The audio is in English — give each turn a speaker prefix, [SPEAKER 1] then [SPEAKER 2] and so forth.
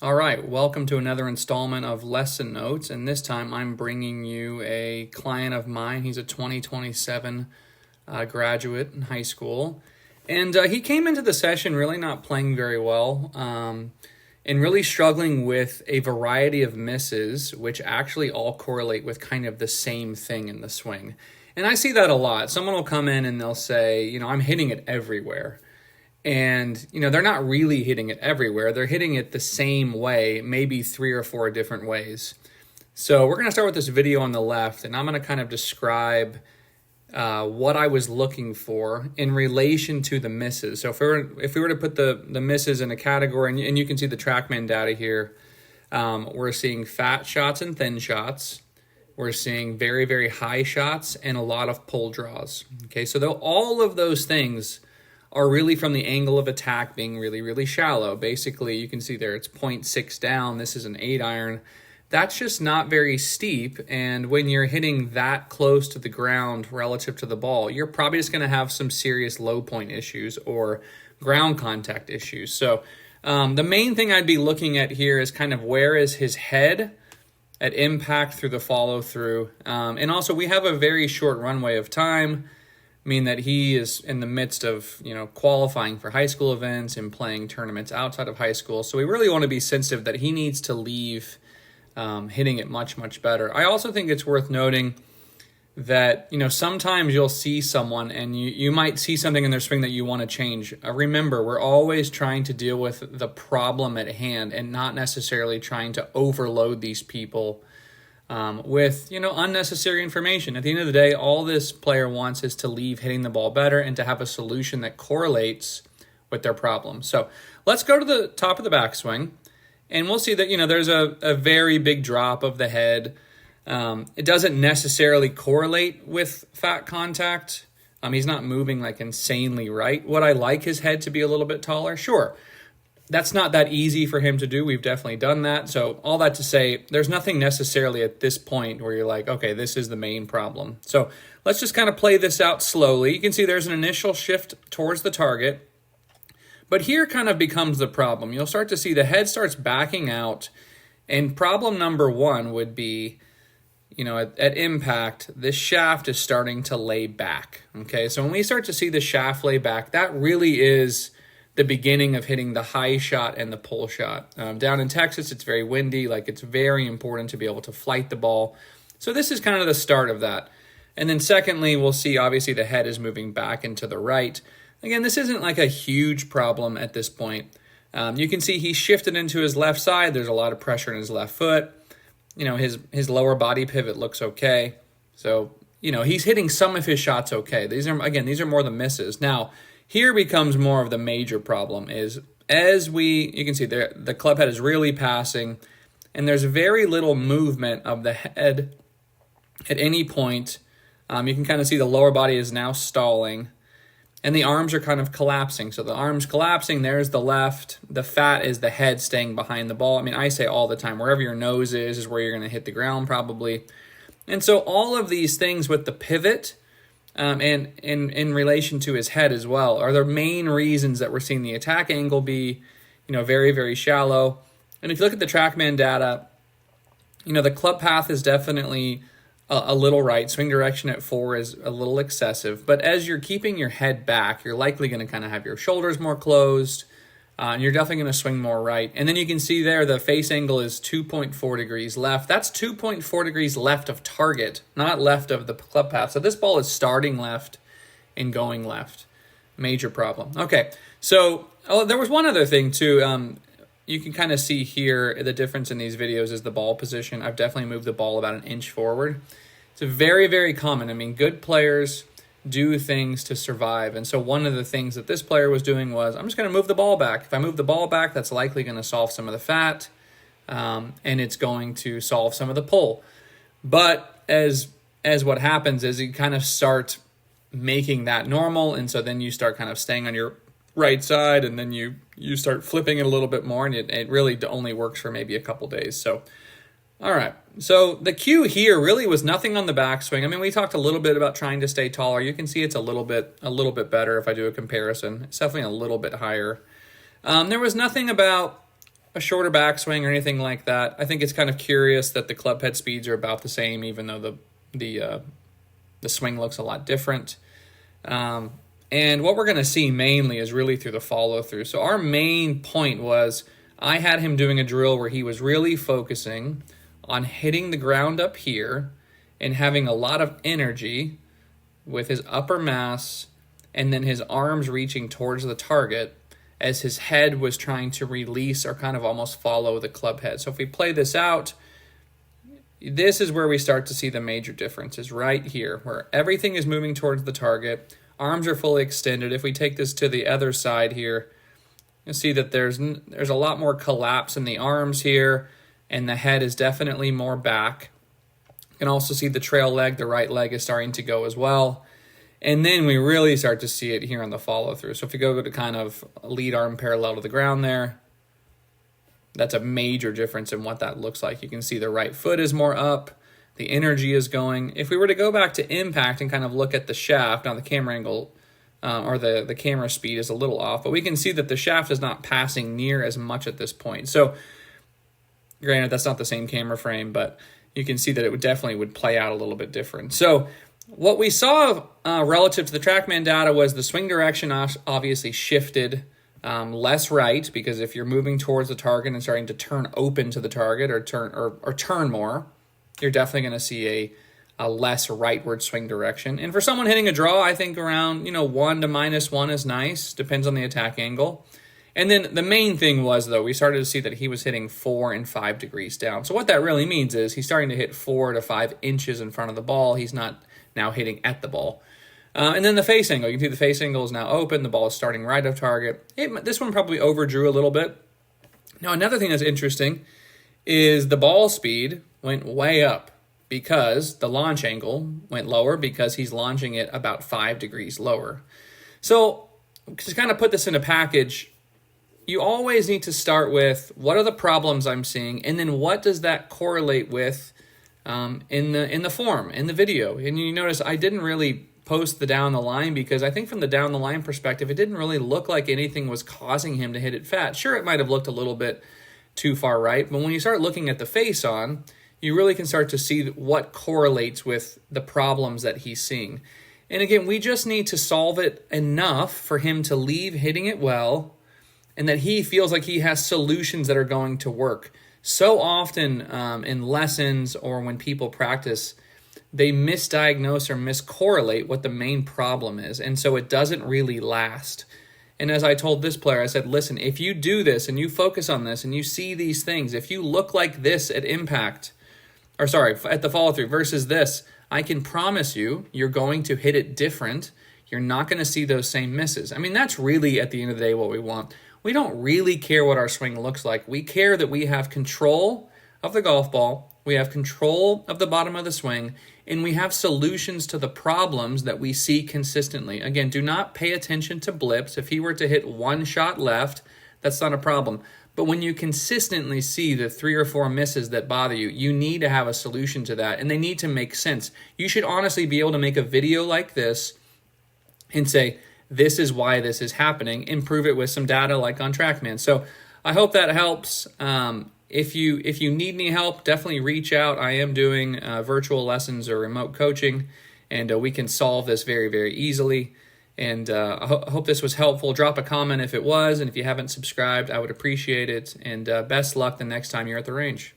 [SPEAKER 1] All right, welcome to another installment of Lesson Notes, and this time I'm bringing you a client of mine. He's a 2027 graduate in high school, and he came into the session really not playing very well and really struggling with a variety of misses, which actually all correlate with kind of the same thing in the swing. And I see that a lot. Someone will come in and they'll say, I'm hitting it everywhere. And, they're not really hitting it everywhere. They're hitting it the same way, maybe 3 or 4 different ways. So we're going to start with this video on the left, and I'm going to kind of describe what I was looking for in relation to the misses. So if we were to put the misses in a category, and you can see the TrackMan data here, we're seeing fat shots and thin shots. We're seeing very, very high shots and a lot of pull draws. Okay, so though all of those things are really from the angle of attack being really, really shallow. Basically, you can see there it's 0.6 down. This is an 8 iron. That's just not very steep. And when you're hitting that close to the ground relative to the ball, you're probably just going to have some serious low point issues or ground contact issues. So the main thing I'd be looking at here is kind of where is his head at impact through the follow through. And also we have a very short runway of time. Mean that he is in the midst of, qualifying for high school events and playing tournaments outside of high school. So we really want to be sensitive that he needs to leave hitting it much, much better. I also think it's worth noting that, sometimes you'll see someone and you might see something in their swing that you want to change. Remember, we're always trying to deal with the problem at hand and not necessarily trying to overload these people with unnecessary information. At the end of the day, all this player wants is to leave hitting the ball better and to have a solution that correlates with their problem. So let's go to the top of the backswing, and we'll see that there's a very big drop of the head. It doesn't necessarily correlate with fat contact. He's not moving like insanely right. Would I like his head to be a little bit taller? Sure. That's not that easy for him to do. We've definitely done that. So all that to say, there's nothing necessarily at this point where you're like, okay, this is the main problem. So let's just kind of play this out slowly. You can see there's an initial shift towards the target. But here kind of becomes the problem. You'll start to see the head starts backing out. And problem number one would be, at impact, this shaft is starting to lay back. Okay, so when we start to see the shaft lay back, that really is the beginning of hitting the high shot and the pull shot. Down in Texas, it's very windy. It's very important to be able to flight the ball. So this is kind of the start of that. And then secondly, we'll see obviously the head is moving back and to the right. Again, this isn't like a huge problem at this point. You can see he shifted into his left side. There's a lot of pressure in his left foot. His lower body pivot looks okay. So, he's hitting some of his shots okay. These are more the misses. Now, here becomes more of the major problem is you can see there, the club head is really passing and there's very little movement of the head at any point. You can kind of see the lower body is now stalling and the arms are kind of collapsing. So the arms collapsing, there's the left, the fat is the head staying behind the ball. I say all the time, wherever your nose is where you're going to hit the ground probably. And so all of these things with the pivot, and in relation to his head as well, are the main reasons that we're seeing the attack angle be, very, very shallow. And if you look at the TrackMan data, the club path is definitely a little right. Swing direction at 4 is a little excessive. But as you're keeping your head back, you're likely going to kind of have your shoulders more closed. And you're definitely going to swing more right. And then you can see there the face angle is 2.4 degrees left. That's 2.4 degrees left of target, not left of the club path. So this ball is starting left and going left. Major problem. Okay, so there was one other thing too. You can kind of see here the difference in these videos is the ball position. I've definitely moved the ball about an inch forward. It's very, very common. Good players do things to survive. And so one of the things that this player was doing was, I'm just going to move the ball back. If I move the ball back, that's likely going to solve some of the fat, and it's going to solve some of the pull. But as what happens is you kind of start making that normal, and so then you start kind of staying on your right side, and then you start flipping it a little bit more, and it really only works for maybe a couple days. So all right, so the cue here really was nothing on the backswing. We talked a little bit about trying to stay taller. You can see it's a little bit better if I do a comparison. It's definitely a little bit higher. There was nothing about a shorter backswing or anything like that. I think it's kind of curious that the club head speeds are about the same, even though the swing looks a lot different. And what we're going to see mainly is really through the follow through. So our main point was I had him doing a drill where he was really focusing on hitting the ground up here and having a lot of energy with his upper mass and then his arms reaching towards the target as his head was trying to release or kind of almost follow the club head. So if we play this out, this is where we start to see the major differences right here, where everything is moving towards the target, arms are fully extended. If we take this to the other side here, you'll see that there's a lot more collapse in the arms here, and the head is definitely more back. You can also see the trail leg, the right leg is starting to go as well. And then we really start to see it here on the follow through. So if you go to kind of lead arm parallel to the ground there, that's a major difference in what that looks like. You can see the right foot is more up, the energy is going. If we were to go back to impact and kind of look at the shaft, now the camera angle or the camera speed is a little off, but we can see that the shaft is not passing near as much at this point. So granted, that's not the same camera frame, but you can see that it definitely would play out a little bit different. So what we saw relative to the TrackMan data was the swing direction obviously shifted less right, because if you're moving towards the target and starting to turn open to the target or turn more, you're definitely going to see a less rightward swing direction. And for someone hitting a draw, I think around 1 to -1 is nice. Depends on the attack angle. And then the main thing was, though, we started to see that he was hitting 4 and 5 degrees down. So what that really means is he's starting to hit 4 to 5 inches in front of the ball. He's not now hitting at the ball. And then the face angle. You can see the face angle is now open. The ball is starting right of target. This one probably overdrew a little bit. Now, another thing that's interesting is the ball speed went way up because the launch angle went lower because he's launching it about 5 degrees lower. So to kind of put this in a package, you always need to start with what are the problems I'm seeing, and then what does that correlate with in the form, in the video. And you notice I didn't really post the down the line because I think from the down the line perspective, it didn't really look like anything was causing him to hit it fat. Sure, it might have looked a little bit too far right, but when you start looking at the face on, you really can start to see what correlates with the problems that he's seeing. And again, we just need to solve it enough for him to leave hitting it well, and that he feels like he has solutions that are going to work. So often in lessons or when people practice, they misdiagnose or miscorrelate what the main problem is, and so it doesn't really last. And as I told this player, I said, listen, if you do this and you focus on this and you see these things, if you look like this at impact, or sorry, at the follow-through versus this, I can promise you, you're going to hit it different. You're not going to see those same misses. I mean, that's really, at the end of the day, what we want. We don't really care what our swing looks like. We care that we have control of the golf ball, we have control of the bottom of the swing, and we have solutions to the problems that we see consistently. Again, do not pay attention to blips. If he were to hit one shot left, that's not a problem. But when you consistently see the 3 or 4 misses that bother you, you need to have a solution to that, and they need to make sense. You should honestly be able to make a video like this and say, this is why this is happening, and prove it with some data like on TrackMan. So I hope that helps. If you need any help, definitely reach out. I am doing virtual lessons or remote coaching, and we can solve this very, very easily. And I hope this was helpful. Drop a comment if it was, and if you haven't subscribed, I would appreciate it. And best luck the next time you're at the range.